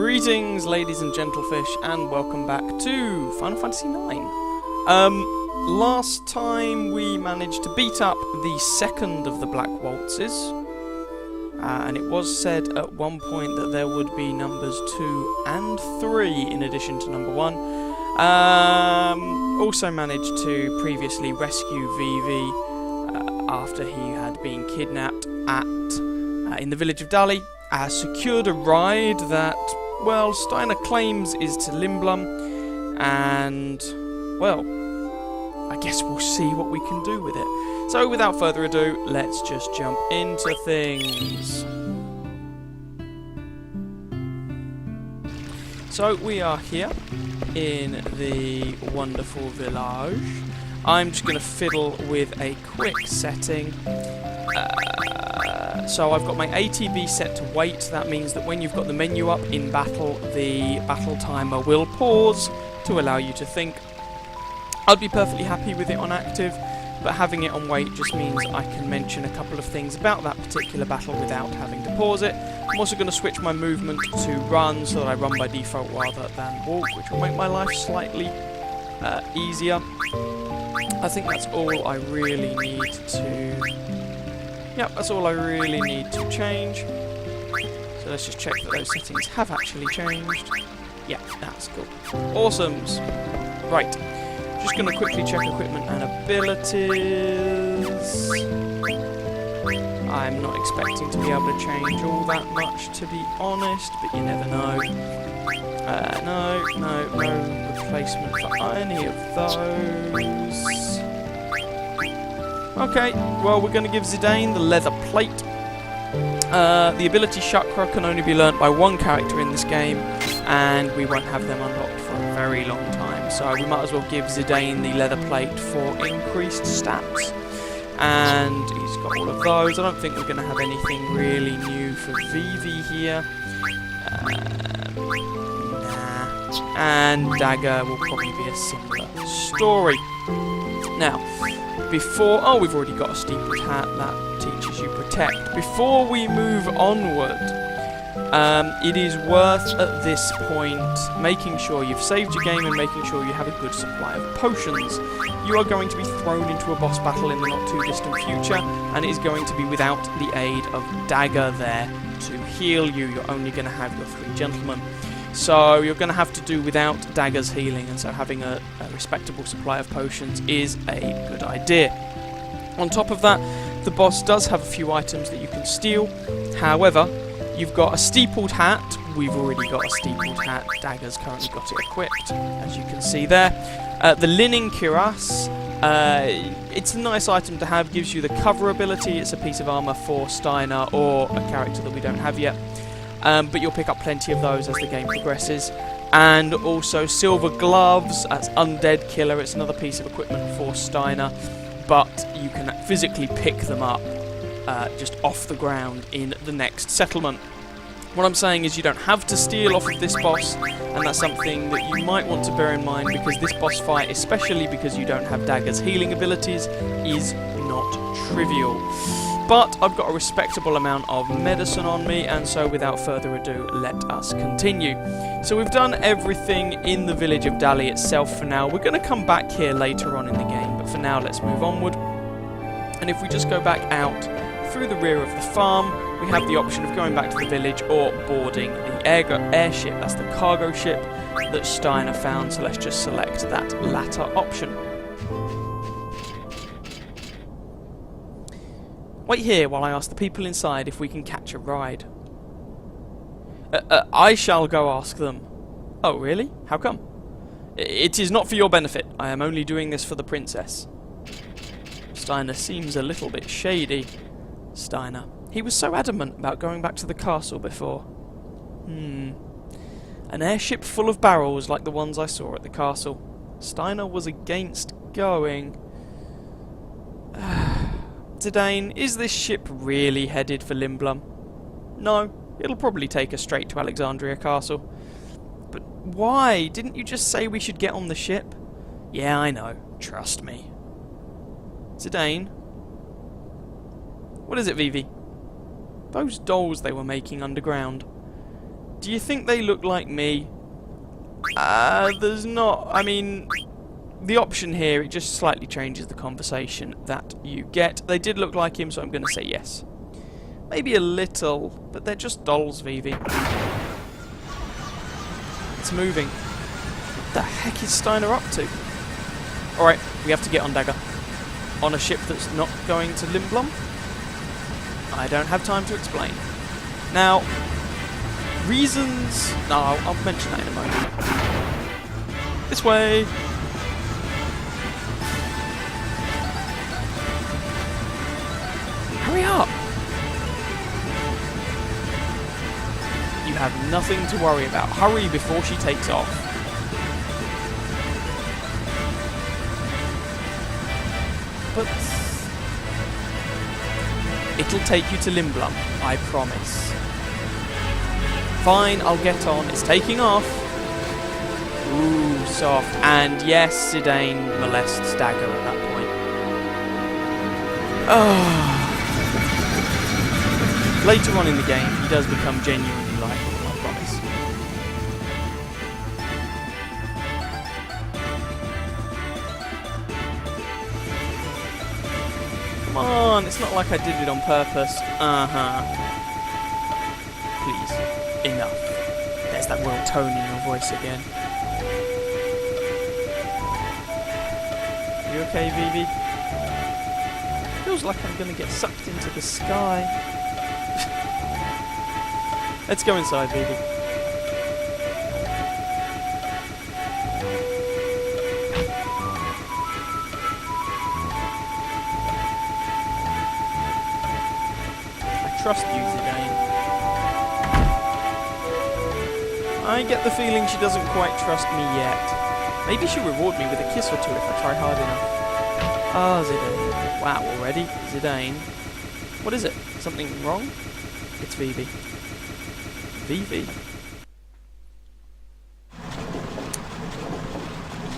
Greetings, ladies and gentlefish, and welcome back to Final Fantasy IX. Last time we managed to beat up the second of the Black Waltzes, and it was said at one point that there would be numbers 2 and 3 in addition to number 1. Also managed to previously rescue Vivi after he had been kidnapped in the village of Dali. Secured a ride that, well, Steiner claims is to Limblum, and, well, I guess we'll see what we can do with it. So, without further ado, let's just jump into things. So, we are here in the wonderful village. I'm just going to fiddle with a quick setting. So I've got my ATB set to wait. That means that when you've got the menu up in battle, the battle timer will pause to allow you to think. I'd be perfectly happy with it on active, but having it on wait just means I can mention a couple of things about that particular battle without having to pause it. I'm also going to switch my movement to run so that I run by default rather than walk, which will make my life slightly easier. I think that's all I really need to... Yep, that's all I really need to change. So let's just check that those settings have actually changed. Yeah, that's cool. Awesomes. Right. Just going to quickly check equipment and abilities. I'm not expecting to be able to change all that much, to be honest, but you never know. No replacement for any of those. Okay, well, we're going to give Zidane the leather plate. The ability Chakra can only be learnt by one character in this game, and we won't have them unlocked for a very long time, so we might as well give Zidane the leather plate for increased stats. And he's got all of those. I don't think we're going to have anything really new for Vivi here. Nah. And Dagger will probably be a similar story. Now, before... Oh, we've already got a steepled hat. That teaches you protect. Before we move onward, it is worth, at this point, making sure you've saved your game and making sure you have a good supply of potions. You are going to be thrown into a boss battle in the not-too-distant future, and it is going to be without the aid of Dagger there to heal you. You're only going to have your 3 gentlemen. So you're going to have to do without Dagger's healing, and so having a respectable supply of potions is a good idea. On top of that, the boss does have a few items that you can steal. However, you've got a steepled hat. We've already got a steepled hat. Dagger's currently got it equipped, as you can see there. The linen cuirass. It's a nice item to have. Gives you the cover ability. It's a piece of armour for Steiner or a character that we don't have yet. But you'll pick up plenty of those as the game progresses. And also silver gloves, that's undead killer, it's another piece of equipment for Steiner, but you can physically pick them up just off the ground in the next settlement. What I'm saying is you don't have to steal off of this boss, and that's something that you might want to bear in mind, because this boss fight, especially because you don't have Dagger's healing abilities, is not trivial. But I've got a respectable amount of medicine on me, and so without further ado, let us continue. So we've done everything in the village of Dali itself for now. We're going to come back here later on in the game, but for now let's move onward. And if we just go back out through the rear of the farm, we have the option of going back to the village or boarding the airship. That's the cargo ship that Steiner found, so let's just select that latter option. Wait here while I ask the people inside if we can catch a ride. I shall go ask them. Oh, really? How come? It is not for your benefit. I am only doing this for the princess. Steiner seems a little bit shady. Steiner. He was so adamant about going back to the castle before. An airship full of barrels like the ones I saw at the castle. Steiner was against going. Zidane, is this ship really headed for Limblum? No, it'll probably take us straight to Alexandria Castle. But why? Didn't you just say we should get on the ship? Yeah, I know. Trust me. Zidane? What is it, Vivi? Those dolls they were making underground. Do you think they look like me? There's not... I mean, the option here, it just slightly changes the conversation that you get. They did look like him, so I'm going to say yes. Maybe a little, but they're just dolls, Vivi. It's moving. What the heck is Steiner up to? Alright, we have to get on Dagger. On a ship that's not going to Limblom? I don't have time to explain. Now, reasons... No, I'll mention that in a moment. This way! Hurry up! You have nothing to worry about. Hurry before she takes off. But it'll take you to Limblom, I promise. Fine, I'll get on. It's taking off. Ooh, soft. And yes, Zidane molests Dagger at that point. Oh. Later on in the game, he does become genuinely likable, I promise. Come on, it's not like I did it on purpose. Please, enough. There's that real tone in your voice again. You okay, Vivi? Feels like I'm gonna get sucked into the sky. Let's go inside, Vivi. I trust you, Zidane. I get the feeling she doesn't quite trust me yet. Maybe she'll reward me with a kiss or two if I try hard enough. Ah, Zidane. Wow, already? Zidane. What is it? Something wrong? It's Vivi. Vivi?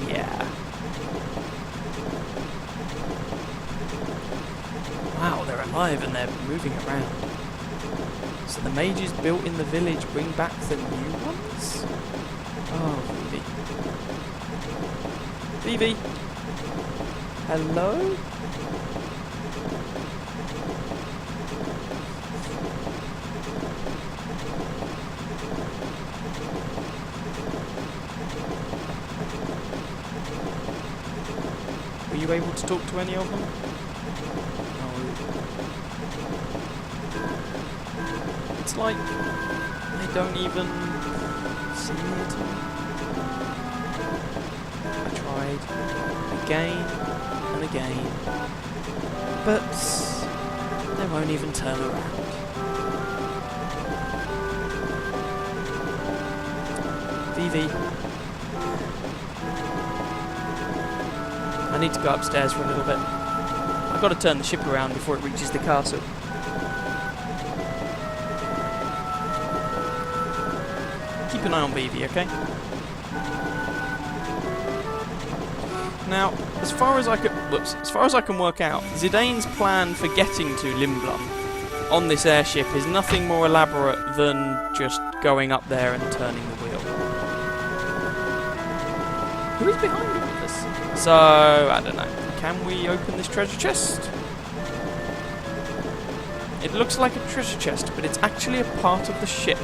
Yeah. Wow, they're alive and they're moving around. So the mages built in the village bring back the new ones? Oh, Vivi. Vivi? Hello? Were you able to talk to any of them? No. It's like they don't even see me at all. I tried again and again, but they won't even turn around. Vivi. I need to go upstairs for a little bit. I've got to turn the ship around before it reaches the castle. Keep an eye on Vivi, okay? Now, as far as I can work out, Zidane's plan for getting to Limblom on this airship is nothing more elaborate than just going up there and turning the wheel. Who is behind all of this? So, I don't know. Can we open this treasure chest? It looks like a treasure chest, but it's actually a part of the ship.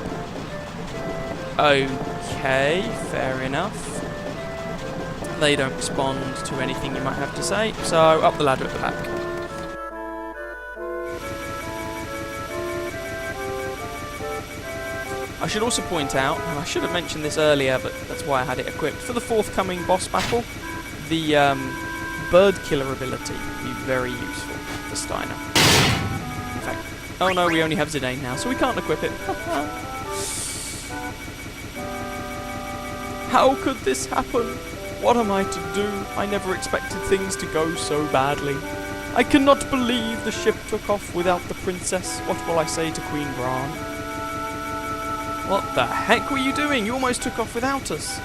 Okay, fair enough. They don't respond to anything you might have to say, so up the ladder at the back. I should also point out, and I should have mentioned this earlier, but that's why I had it equipped, for the forthcoming boss battle, the bird killer ability would be very useful for Steiner. In fact, oh no, we only have Zidane now, so we can't equip it. How could this happen? What am I to do? I never expected things to go so badly. I cannot believe the ship took off without the princess. What will I say to Queen Bran? What the heck were you doing? You almost took off without us.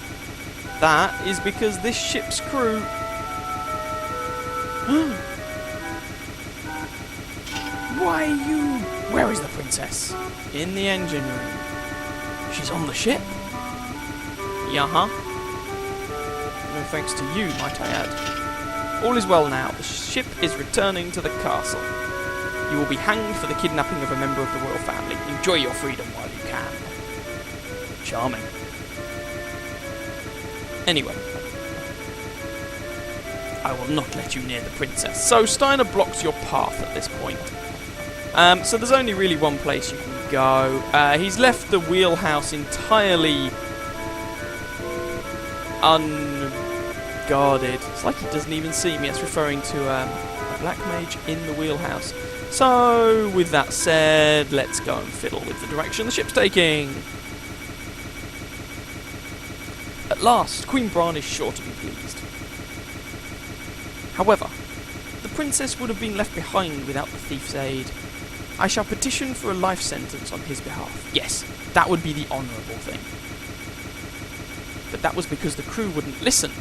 That is because this ship's crew... Why you... Where is the princess? In the engine room. She's on the ship? Yeah-huh. No thanks to you, might I add. All is well now. The ship is returning to the castle. You will be hanged for the kidnapping of a member of the royal family. Enjoy your freedom while you can. Charming. Anyway. I will not let you near the princess. So Steiner blocks your path at this point. So there's only really one place you can go. He's left the wheelhouse entirely unguarded. It's like he doesn't even see me. It's referring to a black mage in the wheelhouse. So, with that said, let's go and fiddle with the direction the ship's taking. At last, Queen Bran is sure to be pleased. However, the princess would have been left behind without the thief's aid. I shall petition for a life sentence on his behalf. Yes, that would be the honourable thing. But that was because the crew wouldn't listen.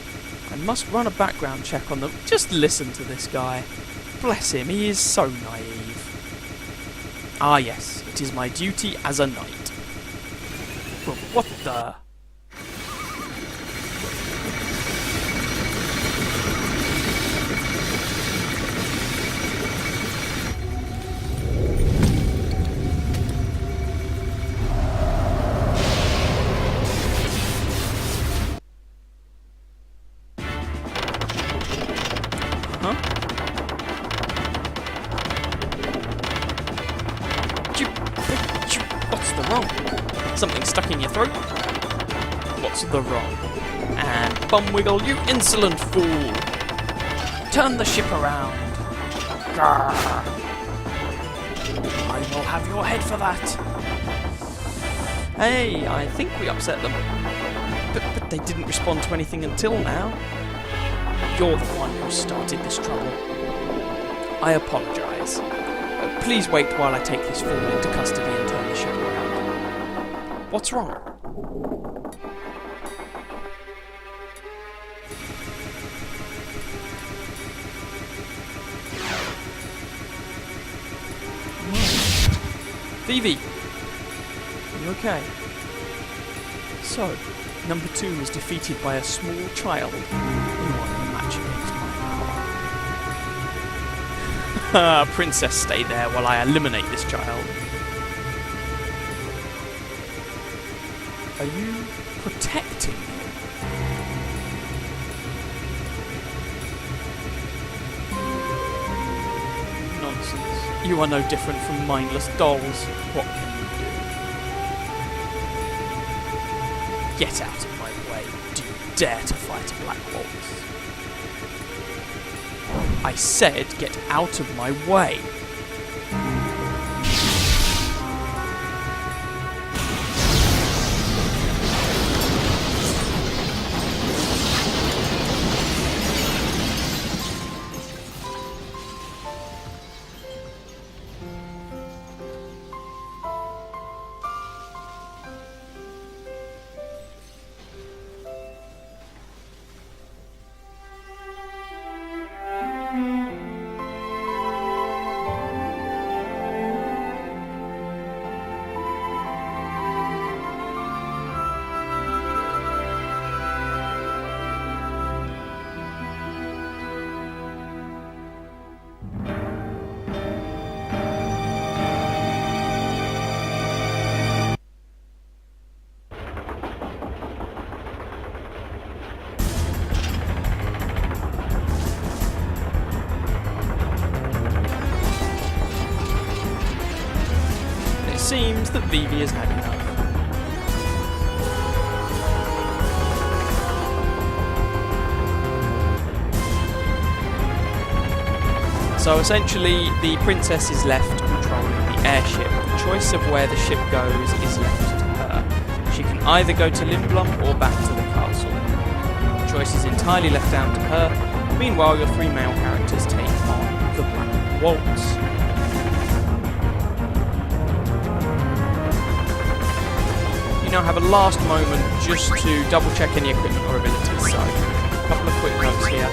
I must run a background check on them. Just listen to this guy. Bless him, he is so naive. Ah yes, it is my duty as a knight. But what the... What's the wrong? Something stuck in your throat? What's the wrong? And Bumwiggle, you insolent fool! Turn the ship around! Grrr. I will have your head for that! Hey, I think we upset them. But they didn't respond to anything until now. You're the one who started this trouble. I apologise. Please wait while I take this fool into custody and turn the ship around. What's wrong? Vivi! Are you okay? So, number 2 was defeated by a small child in one match against my power. Princess, stay there while I eliminate this child. Are you protecting him? Nonsense. You are no different from mindless dolls. What can you do? Get out of my way. Do you dare to fight a black waltz? I said get out of my way. Seems that Vivi has had enough. So essentially, the princess is left controlling the airship. The choice of where the ship goes is left to her. She can either go to Lindblom or back to the castle. The choice is entirely left down to her. Meanwhile, your 3 male characters take on the Black Waltz. Now have a last moment just to double check any equipment or abilities. So, a couple of quick notes here.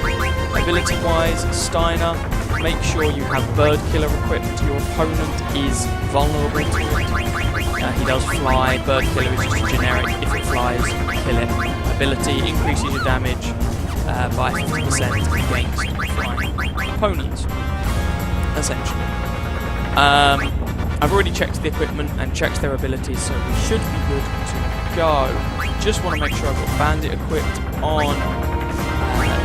Ability wise, Steiner, make sure you have Bird Killer equipped. Your opponent is vulnerable to it. He does fly. Bird Killer is just generic. If it flies, kill it. Ability increases your damage by 50% against flying opponents, essentially. I've already checked the equipment and checked their abilities, so we should be good to go. Just want to make sure I've got Bandit equipped on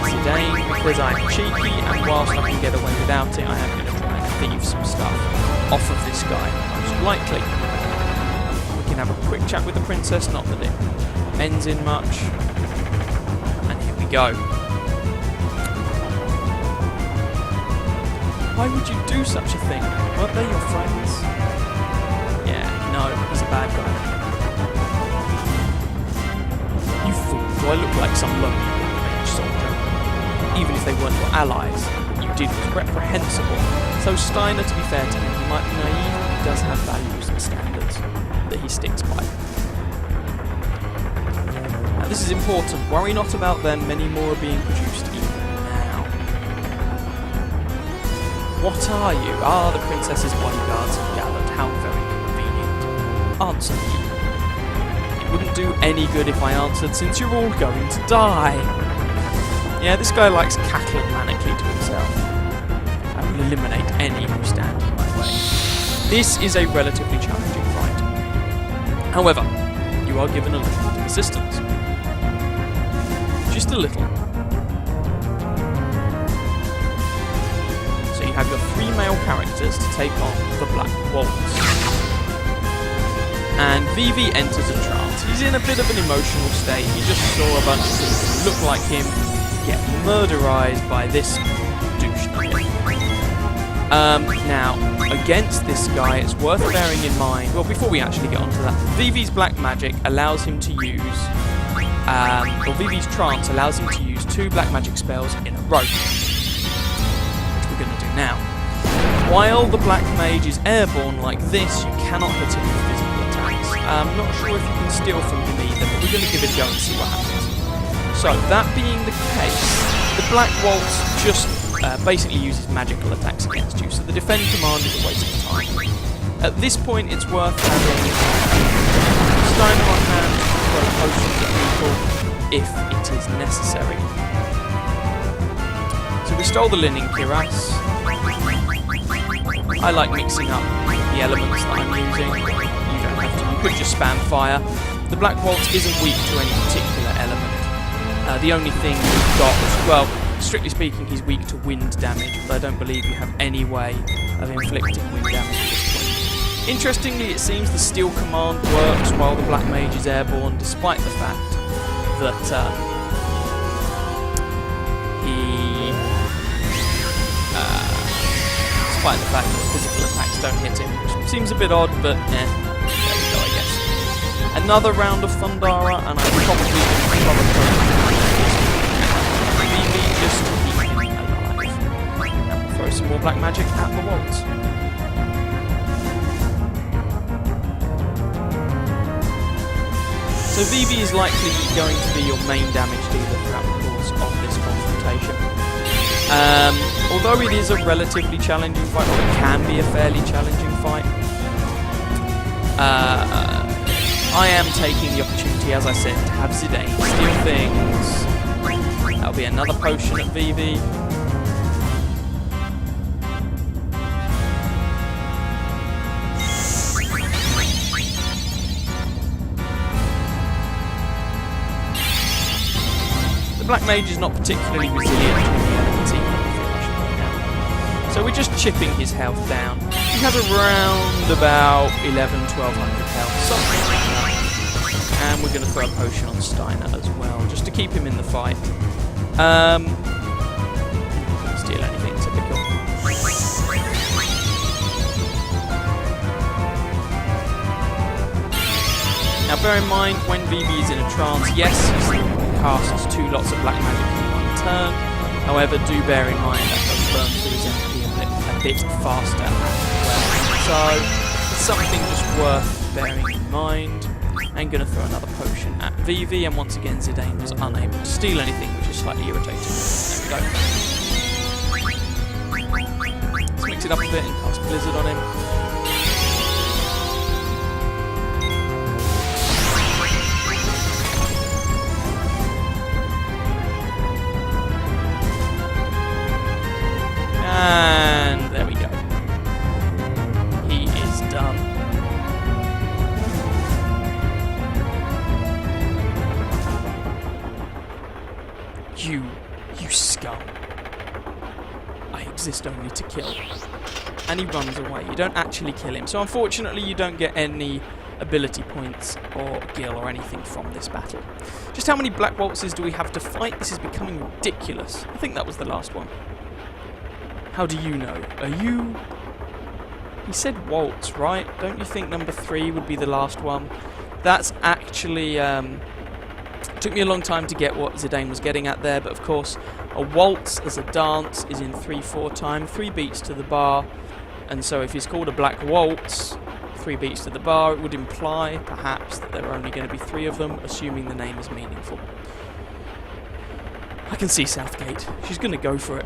Zidane, because I'm cheeky, and whilst I can get away without it, I am going to try and thieve some stuff off of this guy, most likely. We can have a quick chat with the princess, not that it ends in much. And here we go. Why would you do such a thing? Weren't they your friends? Yeah, no, he's a bad guy. You fool, do I look like some lonely revenge soldier? Even if they weren't your allies, what you did was reprehensible. So Steiner, to be fair to him, he might be naive, but he does have values and standards that he sticks by. Now this is important. Worry not about them, many more are being produced even now. What are you? Ah, the princess's bodyguards have gathered. How very convenient. Answer me. It wouldn't do any good if I answered, since you're all going to die. Yeah, this guy likes cackling manically to himself. I will eliminate any who stand in my way. This is a relatively challenging fight. However, you are given a little bit of assistance. Just a little. So you have your 3 male characters to take on the Black Waltz. And Vivi enters a trance. He's in a bit of an emotional state. He just saw a bunch of people who look like him get murderized by this douche nugget. Now, against this guy, it's worth bearing in mind, well, before we actually get onto that, Vivi's black magic allows him to use, or Vivi's trance allows him to use 2 black magic spells in a row, which we're going to do now. While the black mage is airborne like this, you cannot hit him with physical attacks. I'm not sure if you can steal from him either, but we're going to give it a go and see what happens. So, that being the case, the Black Waltz just basically uses magical attacks against you, so the defend command is a waste of time. At this point, it's worth having Steiner on hand to throw potions at people if it is necessary. So we stole the linen cuirass. I like mixing up the elements that I'm using. You don't have to. You could just spam fire. The Black Waltz isn't weak to any particular element. The only thing we've got is, well, strictly speaking, he's weak to wind damage, but I don't believe you have any way of inflicting wind damage at this point. Interestingly, it seems the steel command works while the Black Mage is airborne, despite the fact that despite the fact that physical attacks don't hit him, which seems a bit odd, but there we go, I guess. Another round of Thundara, and I'm probably going to cover just to keep him alive. And we'll throw some more black magic at the waltz. So Vivi is likely going to be your main damage dealer throughout the course of this confrontation. Although it is a relatively challenging fight, or it can be a fairly challenging fight, I am taking the opportunity, as I said, to have Zidane steal things. That'll be another potion at Vivi. The Black Mage is not particularly resilient to the elements either, so we're just chipping his health down. He has around about 1200 health, something like that. And we're going to throw a potion on Steiner as well, just to keep him in the fight. Couldn't steal anything, typical. Now bear in mind, when Vivi is in a trance, yes, he casts 2 lots of black magic in one turn. However, do bear in mind that does burn through his MP a bit faster as well. So, it's something just worth bearing in mind. I'm going to throw another potion at Vivi, and once again Zidane was unable to steal anything, which is slightly irritating. There we go. it up a bit and cast Blizzard on him. And there we go. He is done. You scum. I exist only to kill. And he runs away. You don't actually kill him. So unfortunately you don't get any ability points or gil or anything from this battle. Just how many Black Waltzes do we have to fight? This is becoming ridiculous. I think that was the last one. How do you know? Are you... He said waltz, right? Don't you think number 3 would be the last one? That's actually... It took me a long time to get what Zidane was getting at there, but of course, a waltz as a dance is in 3/4 time, 3 beats to the bar, and so if he's called a black waltz, 3 beats to the bar, it would imply, perhaps, that there are only going to be 3 of them, assuming the name is meaningful. I can see Southgate. She's going to go for it.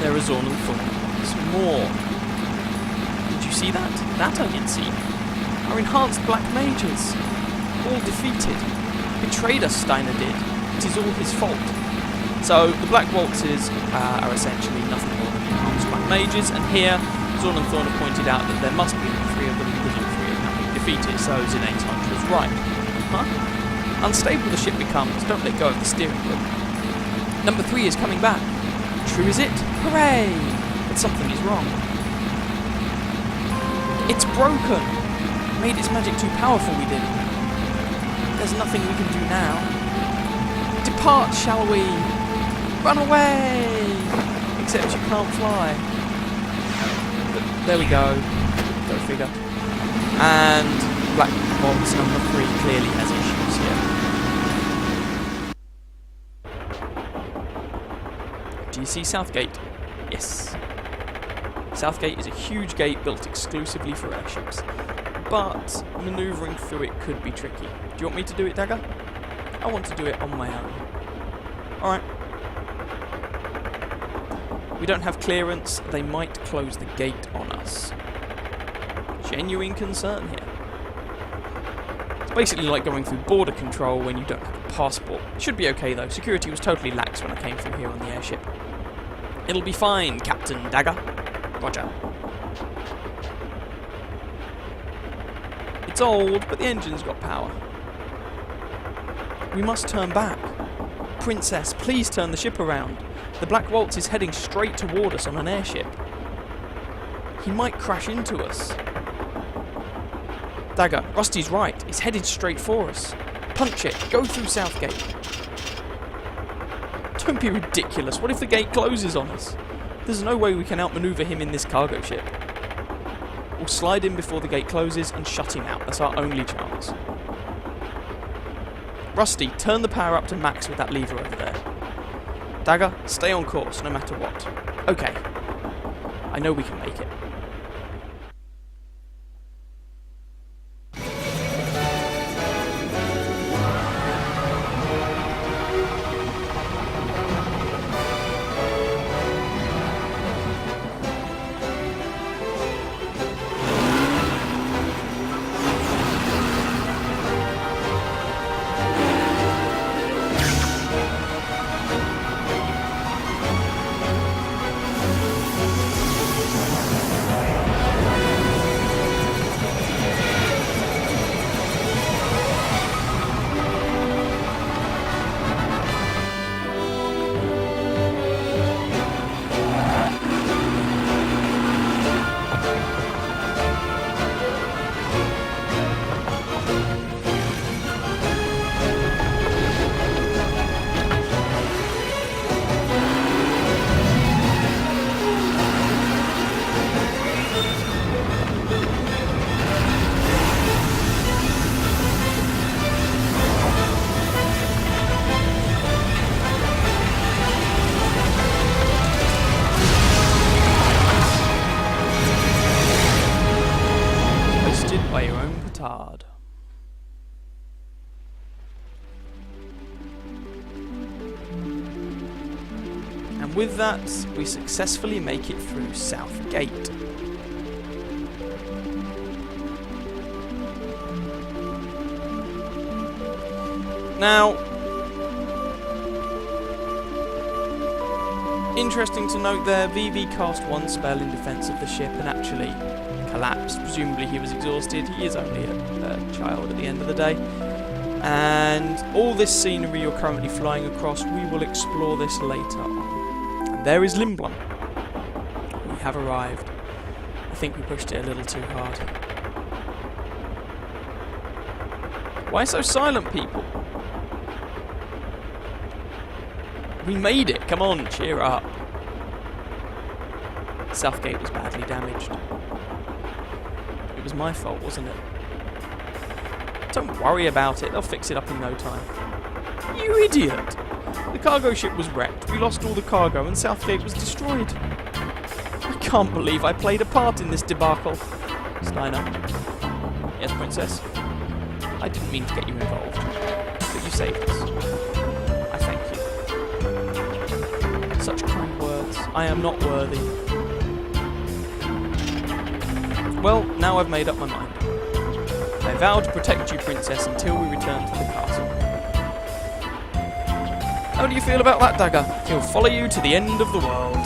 There is Ornal Thorn. Some more. Did you see that? That I did see. Our enhanced black mages. All defeated. Betrayed us, Steiner did. It is all his fault. So, the Black Waltzes are essentially nothing more than enhanced black mages, and here, Zorn and Thorn have pointed out that there must be only 3 of them because all 3 have now been defeated, so Zidane's hunch was right. Huh? Unstable the ship becomes, don't let go of the steering wheel. Number 3 is coming back. True is it? Hooray! But something is wrong. It's broken! Made its magic too powerful, we did. There's nothing we can do now. Depart, shall we? Run away! Except you can't fly. But there we go. Go figure. And Black Box number 3 clearly has issues here. Do you see Southgate? Yes. Southgate is a huge gate built exclusively for airships, but manoeuvring through it could be tricky. Do you want me to do it, Dagger? I want to do it on my own. Alright. We don't have clearance. They might close the gate on us. Genuine concern here. It's basically like going through border control when you don't have a passport. Should be okay though. Security was totally lax when I came through here on the airship. It'll be fine, Captain Dagger. Roger. It's old, but the engine's got power. We must turn back. Princess, please turn the ship around. The Black Waltz is heading straight toward us on an airship. He might crash into us. Dagger, Rusty's right. It's headed straight for us. Punch it. Go through Southgate. Don't be ridiculous. What if the gate closes on us? There's no way we can outmaneuver him in this cargo ship. We'll slide in before the gate closes and shut him out. That's our only chance. Rusty, turn the power up to max with that lever over there. Dagger, stay on course no matter what. Okay. I know we can make it. hard. And with that, we successfully make it through South Gate. Now, interesting to note there, Vivi cast one spell in defence of the ship and actually collapsed. Presumably he was exhausted. He is only a child at the end of the day. And all this scenery you're currently flying across, we will explore this later on. And there is Limblom. We have arrived. I think we pushed it a little too hard. Why so silent, people? We made it! Come on, cheer up. Southgate was badly damaged. It was my fault, wasn't it? Don't worry about it, they'll fix it up in no time. You idiot! The cargo ship was wrecked, we lost all the cargo, and Southgate was destroyed. I can't believe I played a part in this debacle. Steiner. Yes, Princess? I didn't mean to get you involved, but you saved us. I thank you. Such kind words. I am not worthy. Well, now I've made up my mind. I vow to protect you, Princess, until we return to the castle. How do you feel about that dagger? He'll follow you to the end of the world.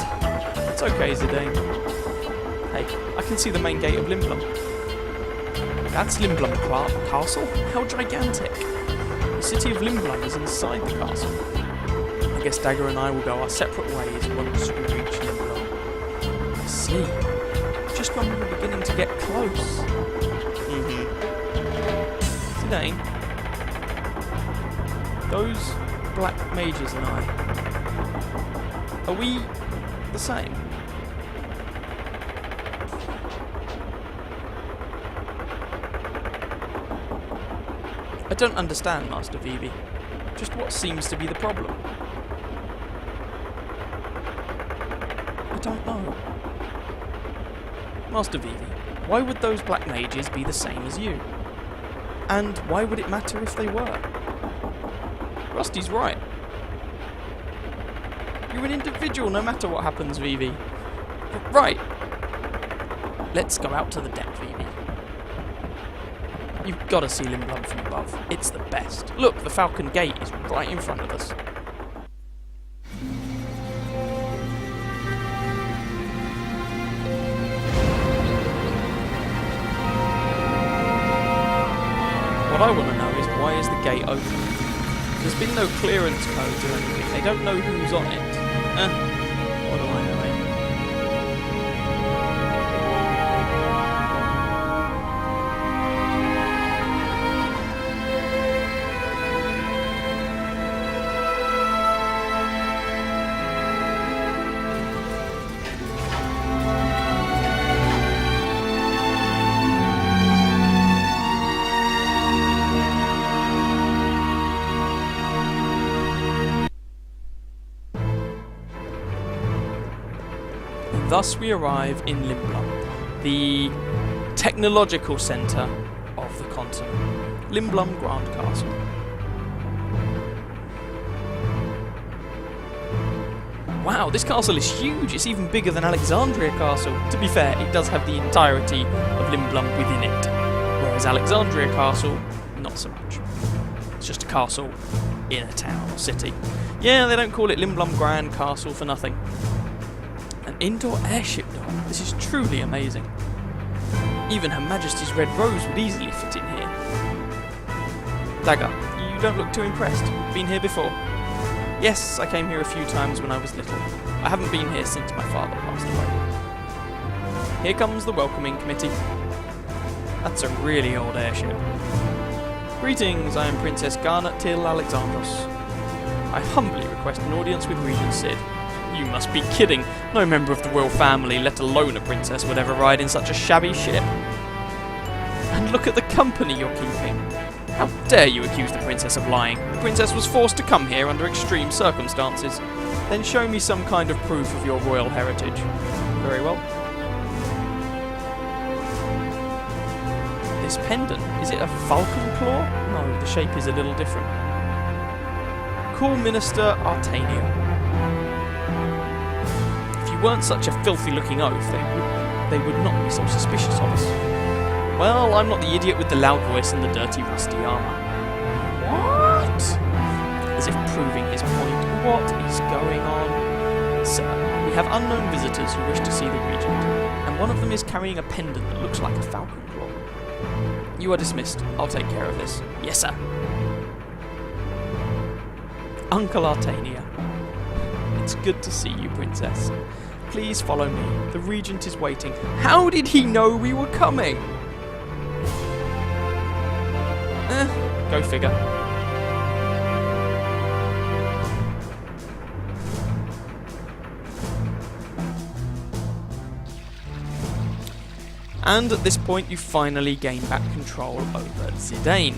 It's okay, Zidane. Hey, I can see the main gate of Limblom. That's Limblom Castle? How gigantic! The city of Limblom is inside the castle. I guess Dagger and I will go our separate ways once we reach Limblom. I see. Just when we were beginning to get close. Zidane, those black mages and I, are we the same? I don't understand, Master Vivi. Just what seems to be the problem? I don't know. Master Vivi, why would those black mages be the same as you? And why would it matter if they were? Rusty's right. You're an individual no matter what happens, Vivi. Right. Let's go out to the deck, Vivi. You've got to see Limblom from above. It's the best. Look, the Falcon Gate is right in front of us. What I want to know is, why is the gate open? There's been no clearance codes or anything. They don't know who's on it. What do I know? Thus we arrive in Limblom, the technological centre of the continent. Limblom Grand Castle. Wow, this castle is huge. It's even bigger than Alexandria Castle. To be fair, it does have the entirety of Limblom within it, whereas Alexandria Castle, not so much. It's just a castle in a town or city. Yeah, they don't call it Limblom Grand Castle for nothing. An indoor airship dock. This is truly amazing. Even Her Majesty's Red Rose would easily fit in here. Dagger, you don't look too impressed. Been here before? Yes, I came here a few times when I was little. I haven't been here since my father passed away. Here comes the welcoming committee. That's a really old airship. Greetings, I am Princess Garnet Till Alexandros. I humbly request an audience with Regent Sid. You must be kidding. No member of the royal family, let alone a princess, would ever ride in such a shabby ship. And look at the company you're keeping. How dare you accuse the princess of lying? The princess was forced to come here under extreme circumstances. Then show me some kind of proof of your royal heritage. Very well. this pendant? Is it a falcon claw? No, the shape is a little different. Call Minister Artania. If you weren't such a filthy-looking oaf, they would not be so suspicious of us. Well, I'm not the idiot with the loud voice and the dirty, rusty armour. What? As if proving his point. What is going on? Sir, we have unknown visitors who wish to see the Regent, and one of them is carrying a pendant that looks like a falcon claw. You are dismissed. I'll take care of this. Yes, sir. Uncle Artania. It's good to see you, Princess. Please follow me. The Regent is waiting. How did he know we were coming? Go figure. And at this point you finally gain back control over Zidane.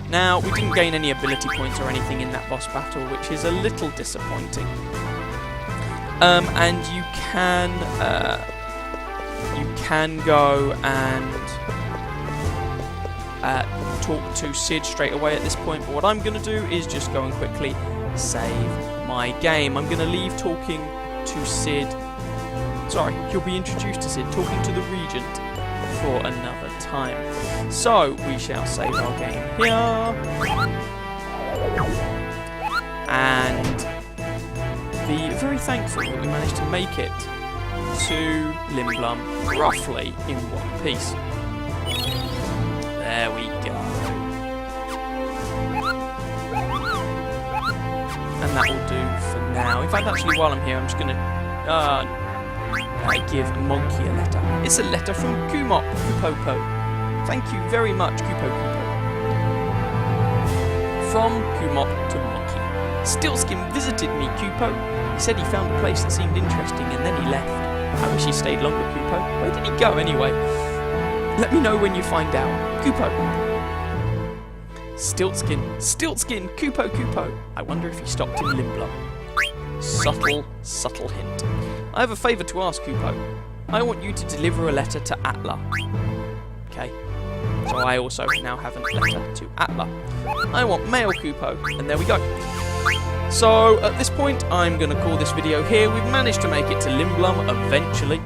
Now, we didn't gain any ability points or anything in that boss battle, which is a little disappointing. And you can go and talk to Sid straight away at this point, but what I'm going to do is just go and quickly save my game. I'm going to leave talking to Sid. Sorry, you'll be introduced to Sid, talking to the Regent for another time. So, we shall save our game here. And be very thankful that we managed to make it to Limblum roughly in one piece. There we go. And that will do for now. In fact, actually, while I'm here, I'm just going to give Monkey a letter. It's a letter from Kupopo. Thank you very much, Kupopo. From Kumop to Monkey. Stiltskin visited me, Kupo. He said he found a place that seemed interesting and then he left. I wish he stayed longer, Kupo. Where did he go anyway? Let me know when you find out. Kupo. Stiltskin, Kupo. I wonder if he stopped in Limblum. Subtle hint. I have a favour to ask, Kupo. I want you to deliver a letter to Atla. Okay. So I also now have a letter to Atla. I want mail, Kupo. And there we go. So at this point, I'm going to call this video here. We've managed to make it to Limblum eventually.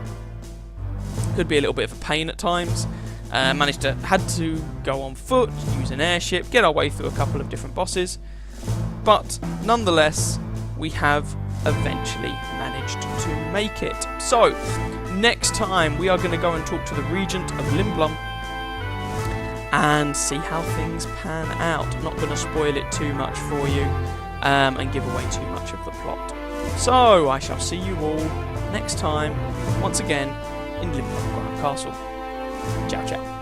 Could be a little bit of a pain at times. Had to go on foot, use an airship, get our way through a couple of different bosses. But nonetheless, we have eventually managed to make it. So, next time we are going to go and talk to the Regent of Limblum and see how things pan out. I'm not going to spoil it too much for you and give away too much of the plot. So, I shall see you all next time, once again, in Limblum Castle. Ciao, ciao.